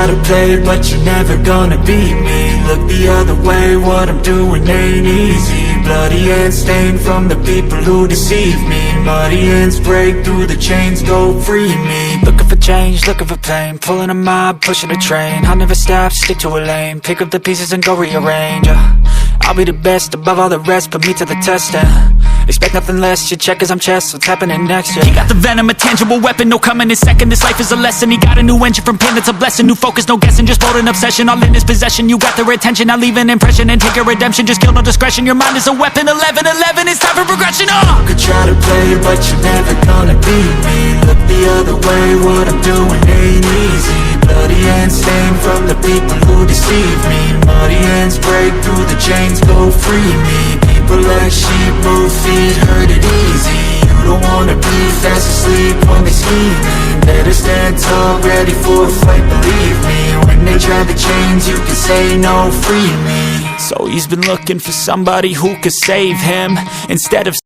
try to play, but you're never gonna beat me. Look the other way, what I'm doing ain't easy. Bloody hands stained from the people who deceive me. Muddy hands break through the chains, go free me. Looking for change, looking for pain, pulling a mob, pushing a train. I'll never stop, stick to a lane, pick up the pieces and go rearrange. I'll be the best above all the rest, put me to the test and expect nothing less, you check as I'm chess, what's happening next, yeah. He got the venom, a tangible weapon, no coming in second. This life is a lesson, he got a new engine from pain, that's a blessing. New focus, no guessing, just hold an obsession, all in his possession. You got their attention, I'll leave an impression and take your redemption. Just kill, no discretion, your mind is a weapon. 11-11, it's time for progression, You could try to play, but you're never gonna beat me. Look the other way, what I'm doing ain't easy. Bloody hands stained from the people who deceive me. Muddy hands break through the chains, go free me. People like sheep move feet, hurt it easy. You don't wanna be fast asleep when they scheming. Better stand tall, ready for a fight, believe me. When they try the chains, you can say no, free me. So he's been looking for somebody who could save him, instead of